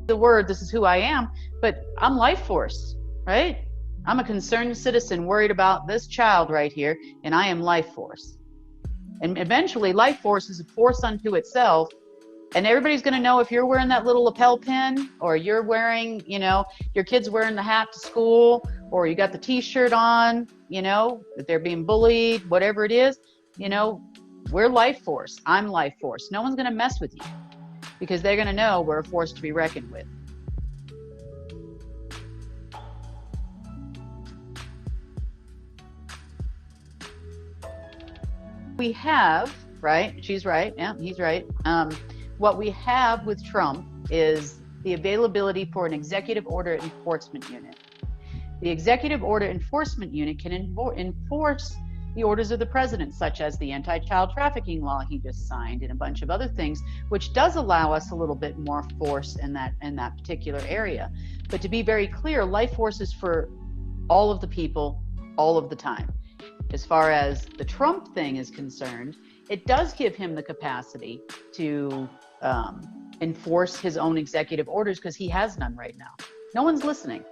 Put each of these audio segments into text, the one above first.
The word, this is who I am, but I'm LifeForce, right? I'm a concerned citizen worried about this child right here, and I am LifeForce. And eventually, LifeForce is a force unto itself, and everybody's going to know if you're wearing that little lapel pin, or you're wearing, you know, your kid's wearing the hat to school, or you got the t-shirt on, you know, that they're being bullied, whatever it is, you know, we're LifeForce. I'm LifeForce. No one's going to mess with you, because they're going to know we're a force to be reckoned with. We have, right? She's right. Yeah, he's right. What we have with Trump is the availability for an executive order enforcement unit. The executive order enforcement unit can enforce the orders of the president, such as the anti-child trafficking law he just signed and a bunch of other things, which does allow us a little bit more force in that particular area. But to be very clear, LifeForce is for all of the people, all of the time. As far as the Trump thing is concerned, it does give him the capacity to enforce his own executive orders, because he has none right now. No one's listening.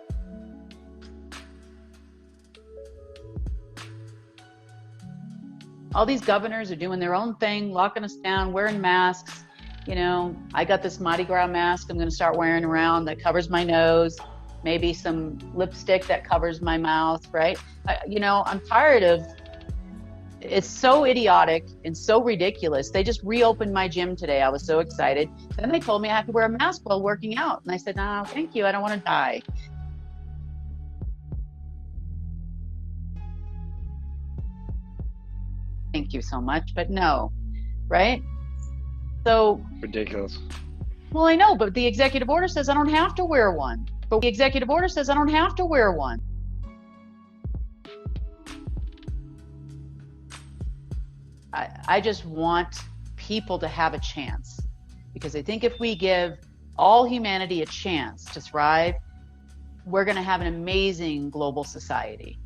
All these governors are doing their own thing, locking us down, wearing masks. You know, I got this Mardi Gras mask I'm going to start wearing around that covers my nose, maybe some lipstick that covers my mouth, right? You know, I'm tired of, it's so idiotic and so ridiculous. They just reopened my gym today. I was so excited. Then they told me I have to wear a mask while working out. And I said, no, thank you. I don't want to die. Thank you so much, but no, right? So ridiculous. Well, I know, but the executive order says I don't have to wear one. But the executive order says I don't have to wear one. I just want people to have a chance, because I think if we give all humanity a chance to thrive, we're going to have an amazing global society.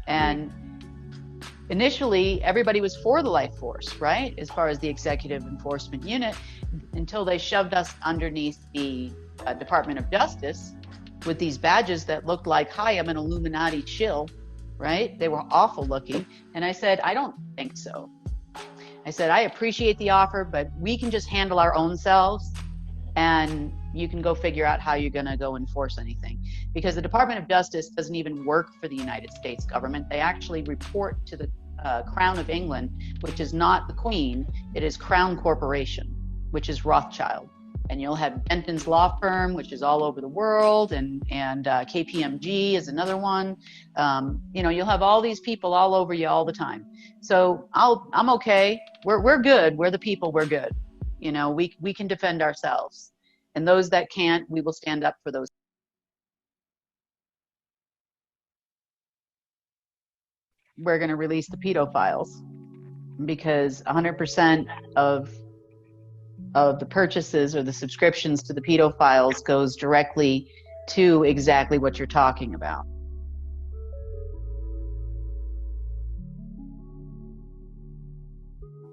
And initially, everybody was for the LifeForce, right? As far as the executive enforcement unit, until they shoved us underneath the Department of Justice with these badges that looked like, hi, I'm an Illuminati shill, right? They were awful looking. And I said, I don't think so. I said, I appreciate the offer, but we can just handle our own selves, and you can go figure out how you're going to go enforce anything. Because the Department of Justice doesn't even work for the United States government. They actually report to the Crown of England, which is not the Queen. It is Crown Corporation, which is Rothschild. And you'll have Benton's law firm, which is all over the world, and KPMG is another one. You know, you'll have all these people all over you all the time. So I'm okay. We're good. We're the people. We're good. You know, we can defend ourselves. And those that can't, we will stand up for those. We're going to release the pedophiles, because 100% of the purchases or the subscriptions to the pedophiles goes directly to exactly what you're talking about.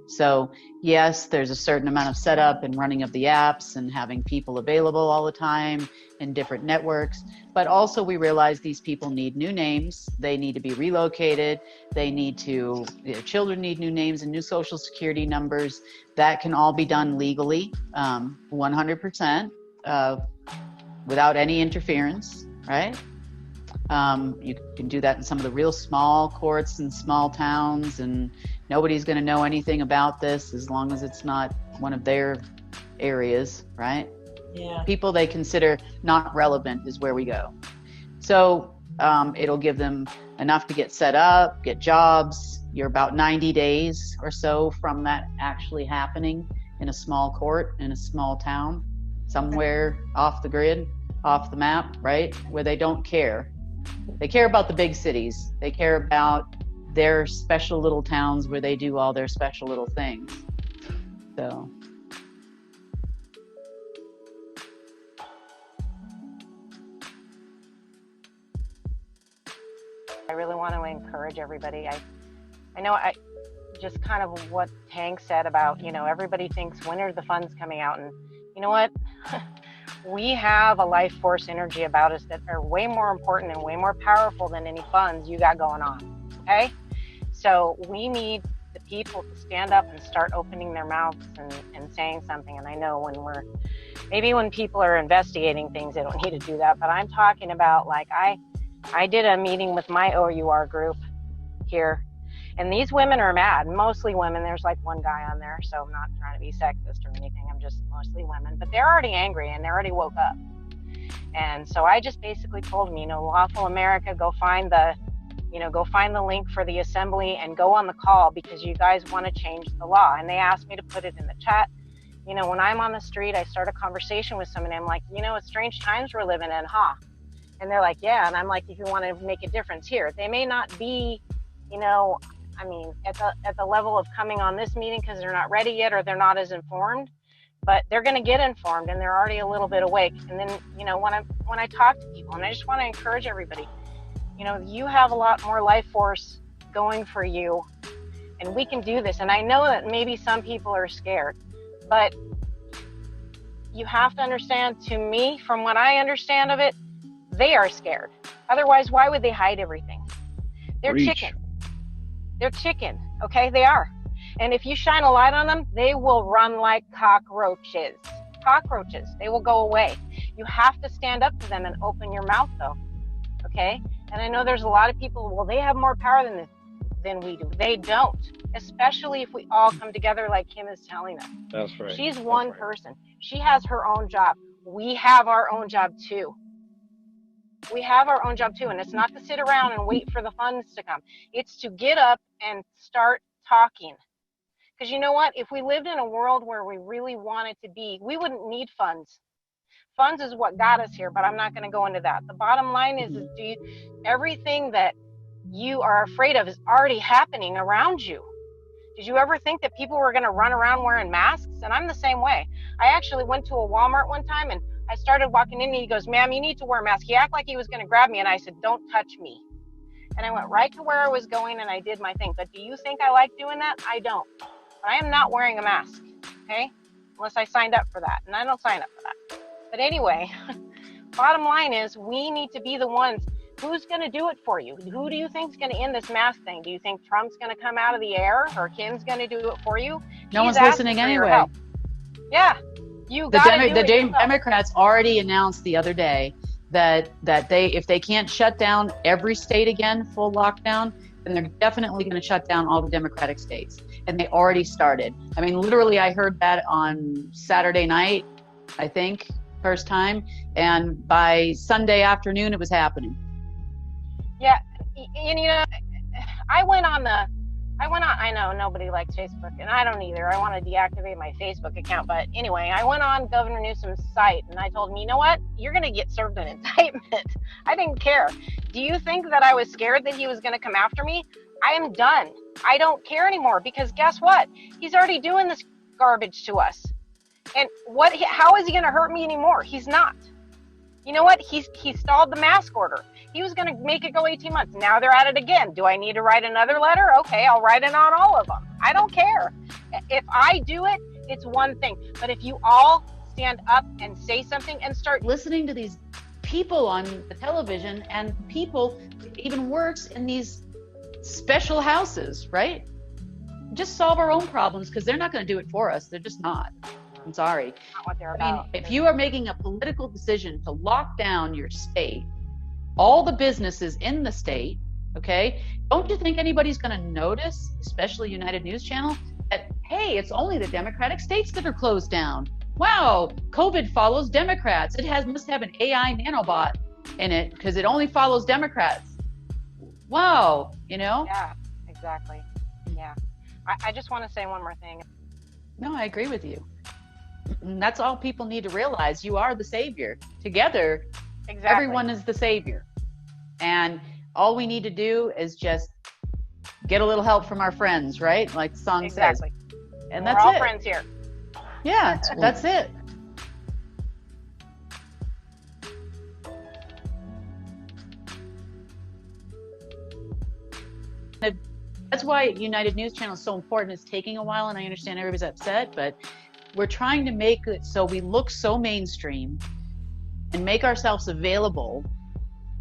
So yes, there's a certain amount of setup and running of the apps and having people available all the time in different networks. But also we realize these people need new names. They need to be relocated. They need to, their children need new names and new social security numbers. That can all be done legally, 100%, without any interference, right? You can do that in some of the real small courts in small towns, and nobody's going to know anything about this as long as it's not one of their areas, right? Yeah. People they consider not relevant is where we go. So it'll give them enough to get set up, get jobs. You're about 90 days or so from that actually happening in a small court in a small town, somewhere off the grid, off the map, right? Where they don't care. They care about the big cities. They care about their special little towns where they do all their special little things. So. I really want to encourage everybody. I know just kind of what Hank said about, everybody thinks, when are the funds coming out? And you know what? We have a life force energy about us that are way more important and way more powerful than any funds you got going on. Okay? So we need the people to stand up and start opening their mouths and saying something. And I know when people are investigating things, they don't need to do that. But I'm talking about, like, I did a meeting with my OUR group here, and these women are mad, mostly women. There's like one guy on there, so I'm not trying to be sexist or anything. I'm just mostly women, but they're already angry and they're already woke up. And so I just basically told them, Lawful America, go find the link for the assembly and go on the call, because you guys want to change the law. And they asked me to put it in the chat. When I'm on the street, I start a conversation with somebody. I'm like, it's strange times we're living in, huh? And they're like, yeah. And I'm like, if you want to make a difference here, they may not be, at the level of coming on this meeting because they're not ready yet, or they're not as informed, but they're going to get informed and they're already a little bit awake. And then, when I talk to people, and I just want to encourage everybody, you have a lot more life force going for you, and we can do this. And I know that maybe some people are scared, but you have to understand, to me, from what I understand of it, they are scared. Otherwise, why would they hide everything? They're chicken. They're chicken, okay? They are. And if you shine a light on them, they will run like cockroaches. Cockroaches, they will go away. You have to stand up to them and open your mouth, though, okay? And I know there's a lot of people, well, they have more power than we do. They don't, especially if we all come together like Kim is telling us. That's right. She's one person. She has her own job. We have our own job, too. We have our own job too, and it's not to sit around and wait for the funds to come. It's to get up and start talking. Because you know what? If we lived in a world where we really wanted to be, we wouldn't need funds. Funds is what got us here, but I'm not going to go into that. The bottom line is everything that you are afraid of is already happening around you. Did you ever think that people were going to run around wearing masks? And I'm the same way. I actually went to a Walmart one time, and I started walking in, and he goes, ma'am, you need to wear a mask. He acted like he was going to grab me, and I said, don't touch me. And I went right to where I was going, and I did my thing. But do you think I like doing that? I don't. But I am not wearing a mask, okay? Unless I signed up for that, and I don't sign up for that. But anyway, bottom line is, we need to be the ones. Who's going to do it for you? Who do you think is going to end this mask thing? Do you think Trump's going to come out of the air, or Kim's going to do it for you? No one's listening anyway. Yeah. The Democrats already announced the other day that if they can't shut down every state again, full lockdown, then they're definitely going to shut down all the Democratic states. And they already started. I mean, literally, I heard that on Saturday night, I think, first time. And by Sunday afternoon, it was happening. Yeah. And, I know nobody likes Facebook, and I don't either. I want to deactivate my Facebook account. But anyway, I went on Governor Newsom's site, and I told him, you know what? You're going to get served an indictment. I didn't care. Do you think that I was scared that he was going to come after me? I am done. I don't care anymore, because guess what? He's already doing this garbage to us. And how is he going to hurt me anymore? He's not. You know what? He stalled the mask order. He was going to make it go 18 months. Now they're at it again. Do I need to write another letter? Okay, I'll write it on all of them. I don't care. If I do it, it's one thing. But if you all stand up and say something and start listening to these people on the television, and people, even worse, in these special houses, right? Just solve our own problems, because they're not going to do it for us. They're just not. I'm sorry. Not what they're about. I mean, if you are making a political decision to lock down your state, all the businesses in the state, okay, don't you think anybody's going to notice, especially United News Channel, that, hey, it's only the Democratic states that are closed down. Wow, COVID follows Democrats. It must have an AI nanobot in it, because it only follows Democrats. Wow, you know? Yeah, exactly. Yeah. I just want to say one more thing. No, I agree with you. And that's all people need to realize. You are the savior. Together, exactly. Everyone is the savior. And all we need to do is just get a little help from our friends, right? Like the song says. And that's it. We're all friends here. Yeah, that's it. That's why United News Channel is so important. It's taking a while, and I understand everybody's upset, but we're trying to make it so we look so mainstream and make ourselves available,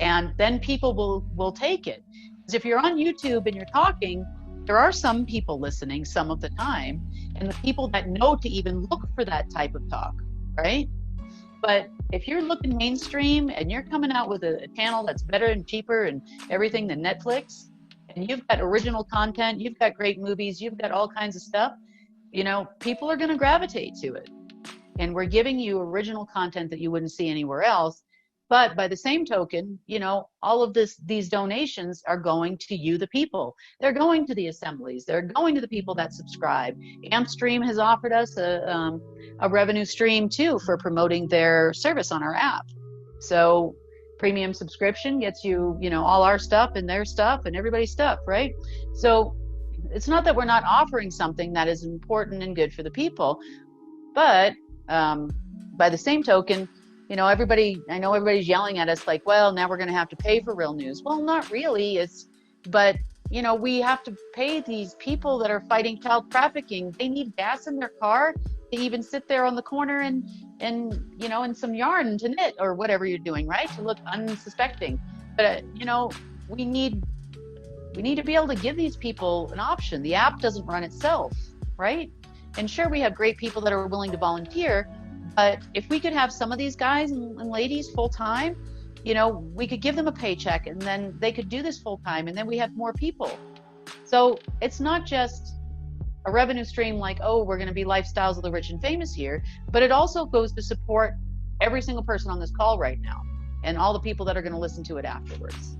and then people will take it. Because if you're on YouTube and you're talking, there are some people listening some of the time, and the people that know to even look for that type of talk, right? But if you're looking mainstream and you're coming out with a channel that's better and cheaper and everything than Netflix, and you've got original content, you've got great movies, you've got all kinds of stuff, you know, people are going to gravitate to it. And we're giving you original content that you wouldn't see anywhere else. But by the same token, you know, all of these donations are going to you, the people. They're going to the assemblies. They're going to the people that subscribe. AmpStream has offered us a revenue stream too for promoting their service on our app. So premium subscription gets you, you know, all our stuff and their stuff and everybody's stuff, right? So it's not that we're not offering something that is important and good for the people, but by the same token, you know, I know everybody's yelling at us like, well, now we're going to have to pay for real news. Well, not really. But you know, we have to pay these people that are fighting child trafficking. They need gas in their car. They even sit there on the corner and you know, in some yarn to knit or whatever you're doing, right? To look unsuspecting. But you know, we need to be able to give these people an option. The app doesn't run itself, right? And sure, we have great people that are willing to volunteer, but if we could have some of these guys and ladies full time, you know, we could give them a paycheck and then they could do this full time, and then we have more people. So it's not just a revenue stream like, oh, we're going to be lifestyles of the rich and famous here, but it also goes to support every single person on this call right now and all the people that are going to listen to it afterwards.